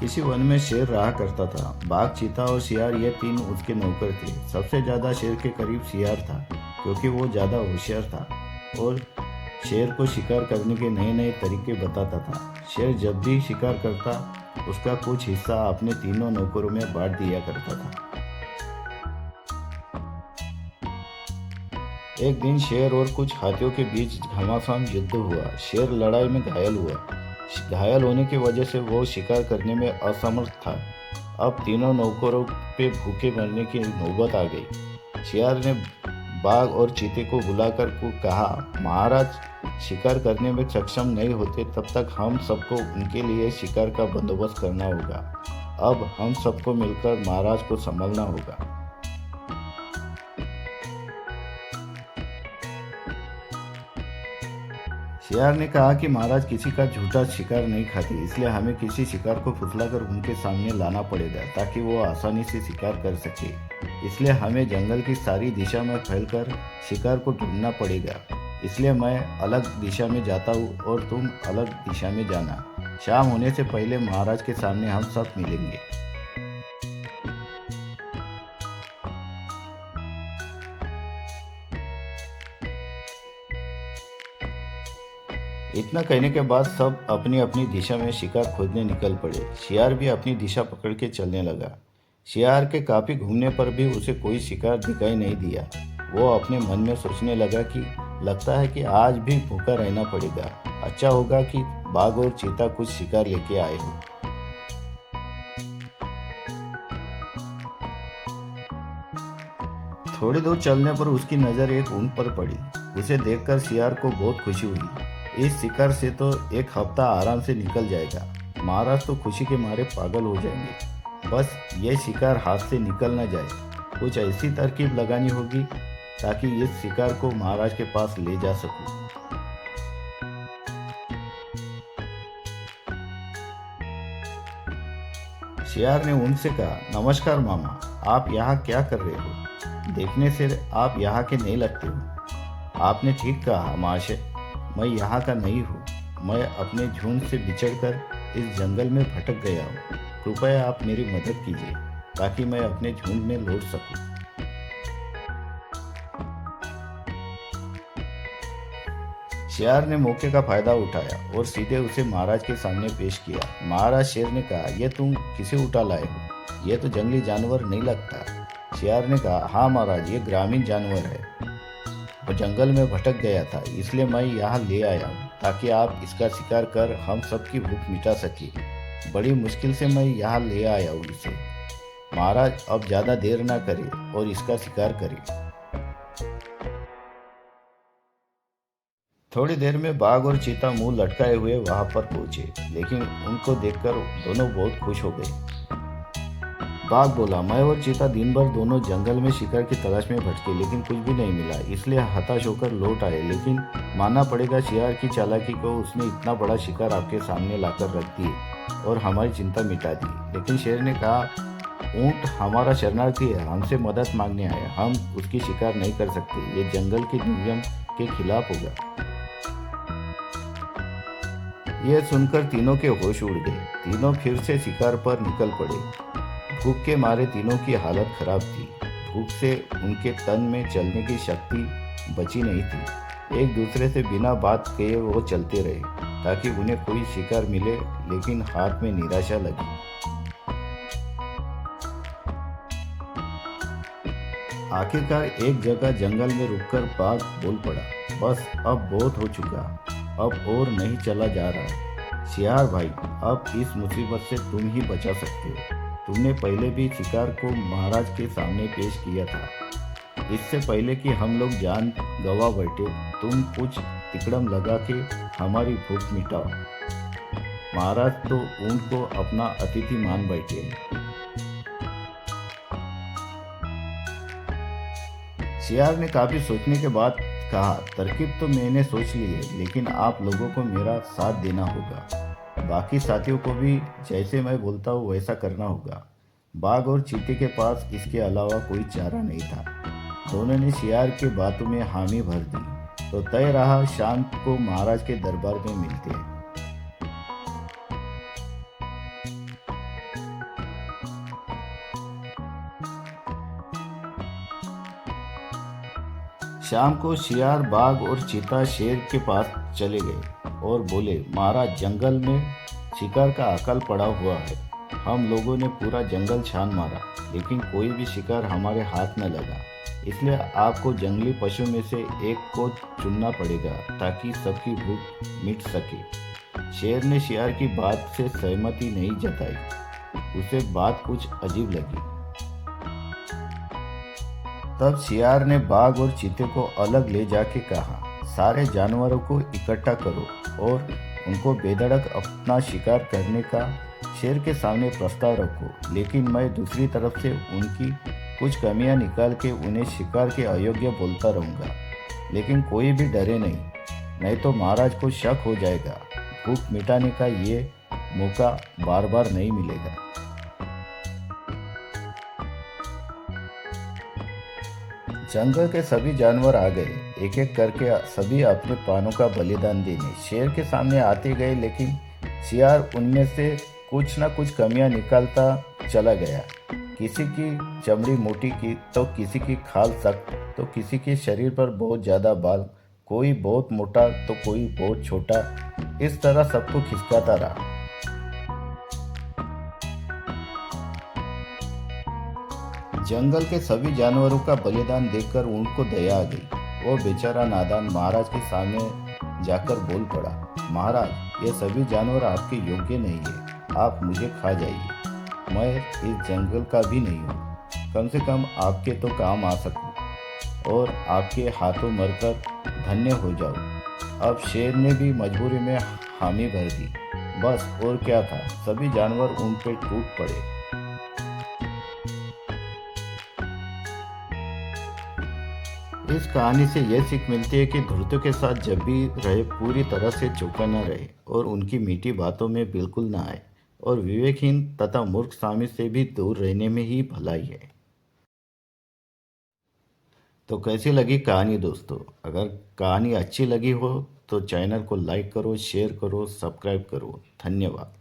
किसी वन में शेर रहा करता था। बाघ, चीता और शियार ये तीन उसके नौकर थे। सबसे ज़्यादा शेर के करीब शियार था, क्योंकि वो ज़्यादा होशियार था और शेर को शिकार करने के नए नए तरीके बताता था। शेर जब भी शिकार करता, उसका कुछ हिस्सा अपने तीनों नौकरों में बांट दिया करता था। एक दिन शेर और कुछ हाथियों के बीच घमासान युद्ध हुआ। शेर लड़ाई में घायल हुआ। घायल होने की वजह से वो शिकार करने में असमर्थ था। अब तीनों नौकरों पे भूखे मरने की नौबत आ गई। शेर ने बाघ और चीते को बुलाकर को कहा, महाराज शिकार करने में सक्षम नहीं होते तब तक हम सबको उनके लिए शिकार का बंदोबस्त करना होगा। अब हम सबको मिलकर महाराज को संभालना होगा। शेर ने कहा कि महाराज किसी का झूठा शिकार नहीं खाते, इसलिए हमें किसी शिकार को फुसलाकर उनके सामने लाना पड़ेगा ताकि वो आसानी से शिकार कर सके। इसलिए हमें जंगल की सारी दिशा में फैलकर शिकार को ढूंढना पड़ेगा। इसलिए मैं अलग दिशा में जाता हूँ और तुम अलग दिशा में जाना। शाम होने से पहले महाराज के सामने हम सब मिलेंगे। इतना कहने के बाद सब अपनी अपनी दिशा में शिकार खोजने निकल पड़े। शियार भी अपनी दिशा पकड़ के चलने लगा। शियार के काफी घूमने पर भी उसे कोई शिकार दिखाई नहीं दिया। वो अपने मन में सोचने लगा कि लगता है कि आज भी भूखा रहना पड़ेगा। अच्छा होगा कि बाघ और चीता कुछ शिकार लेके आए हो। थोड़ी दूर चलने पर उसकी नज़र एक ऊँट पर पड़ी। उसे देखकर शियार को बहुत खुशी हुई। इस शिकार से तो एक हफ्ता आराम से निकल जाएगा। महाराज तो खुशी के मारे पागल हो जाएंगे। बस ये शिकार हाथ से निकल न जाए। कुछ ऐसी तरकीब लगानी होगी ताकि इस शिकार को महाराज के पास ले जा सकूं। शियार ने उनसे कहा, नमस्कार मामा, आप यहाँ क्या कर रहे हो? देखने से आप यहाँ के नहीं लगते हो। आपने ठीक कहा महाशय, मैं यहाँ का नहीं हूँ। मैं अपने झुंड से बिछड़कर इस जंगल में भटक गया हूँ। कृपया आप मेरी मदद कीजिए ताकि मैं अपने झुंड में लौट सकूं। शेर ने मौके का फायदा उठाया और सीधे उसे महाराज के सामने पेश किया। महाराज शेर ने कहा, यह तुम किसे उठा लाए हो? यह तो जंगली जानवर नहीं लगता। शेर ने कहा, हाँ महाराज, ये ग्रामीण जानवर है। वो जंगल में भटक गया था, इसलिए मैं यहाँ ले आया हूँ ताकि आप इसका शिकार कर हम सबकी भूख मिटा सके। बड़ी मुश्किल से मैं यहाँ ले आया हूँ इसे। महाराज अब ज़्यादा देर ना करें और इसका शिकार करें। थोड़ी देर में बाघ और चीता मुंह लटकाए हुए वहां पर पहुंचे, लेकिन उनको देखकर दोनों बहुत खुश हो गए। बाघ बोला, मैं और चीता दिन भर दोनों जंगल में शिकार की तलाश में भटके, लेकिन कुछ भी नहीं मिला, इसलिए हताश होकर लौट आए। लेकिन मानना पड़ेगा शेर की चालाकी को, उसने इतना बड़ा शिकार आपके सामने लाकर रख दी और हमारी चिंता मिटा दी। लेकिन शेर ने कहा, ऊंट हमारा शरणार्थी है, हमसे मदद मांगने आया, हम उसकी शिकार नहीं कर सकते। ये जंगल के नियम के खिलाफ होगा। यह सुनकर तीनों के होश उड़ गए। तीनों फिर से शिकार पर निकल पड़े। भूख के मारे तीनों की हालत खराब थी। भूख से उनके तन में चलने की शक्ति बची नहीं थी। एक दूसरे से बिना बात कहे वो चलते रहे ताकि उन्हें कोई शिकार मिले, लेकिन हाथ में निराशा लगी। आखिरकार एक जगह जंगल में रुककर बाघ बोल पड़ा, बस अब बहुत हो चुका, अब और नहीं चला जा रहा। शेर भाई, अब इस मुसीबत से तुम ही बचा सकते हो। तुमने पहले भी शिकार को महाराज के सामने पेश किया था। इससे पहले कि हम लोग जान गंवा बैठे, तुम कुछ तिकड़म लगा के हमारी भूख मिटाओ। महाराज तो ऊंट को अपना अतिथि मान बैठे हैं। शेर ने काफी सोचने के बाद कहा, तरकीब तो मैंने सोच ली है, लेकिन आप लोगों को मेरा साथ देना होगा। बाकी साथियों को भी जैसे मैं बोलता हूँ वैसा करना होगा। बाघ और चीते के पास इसके अलावा कोई चारा नहीं था। दोनों ने शेर के बातों में हामी भर दी तो तय रहा शाम को महाराज के दरबार में मिलते हैं। शाम को शियार बाघ और चीता शेर के पास चले गए और बोले, महाराज, जंगल में शिकार का अकाल पड़ा हुआ है। हम लोगों ने पूरा जंगल छान मारा, लेकिन कोई भी शिकार हमारे हाथ न लगा। इसलिए आपको जंगली पशु में से एक को चुनना पड़ेगा ताकि सबकी भूख मिट सके। शेर ने शियार की बात से सहमति नहीं जताई। उसे बात कुछ अजीब लगी। तब शियार ने बाघ और चीते को अलग ले जाके कहा, सारे जानवरों को इकट्ठा करो और उनको बेधड़क अपना शिकार करने का शेर के सामने प्रस्ताव रखो, लेकिन मैं दूसरी तरफ से उनकी कुछ कमियां निकाल के उन्हें शिकार के अयोग्य बोलता रहूँगा। लेकिन कोई भी डरे नहीं तो महाराज को शक हो जाएगा। भूख मिटाने का ये मौका बार बार नहीं मिलेगा। जंगल के सभी जानवर आ गए, एक एक करके सभी अपने प्राणों का बलिदान देने शेर के सामने आते गए, लेकिन शियार उनमें से कुछ न कुछ कमियां निकालता चला गया। किसी की चमड़ी मोटी की तो किसी की खाल सख्त, तो किसी के शरीर पर बहुत ज़्यादा बाल, कोई बहुत मोटा तो कोई बहुत छोटा। इस तरह सबको खिसकाता रहा। जंगल के सभी जानवरों का बलिदान देखकर उनको दया आ गई। वो बेचारा नादान महाराज के सामने जाकर बोल पड़ा, महाराज, ये सभी जानवर आपके योग्य नहीं है, आप मुझे खा जाइए। मैं इस जंगल का भी नहीं हूँ, कम से कम आपके तो काम आ सकूँ और आपके हाथों मरकर धन्य हो जाऊँ। अब शेर ने भी मजबूरी में हामी भर दी। बस और क्या था, सभी जानवर उन पे टूट पड़े। इस कहानी से यह सीख मिलती है कि धूर्तों के साथ जब भी रहे पूरी तरह से चौका न रहे और उनकी मीठी बातों में बिल्कुल न आए, और विवेकहीन तथा मूर्ख स्वामी से भी दूर रहने में ही भलाई है। तो कैसी लगी कहानी दोस्तों? अगर कहानी अच्छी लगी हो तो चैनल को लाइक करो, शेयर करो, सब्सक्राइब करो। धन्यवाद।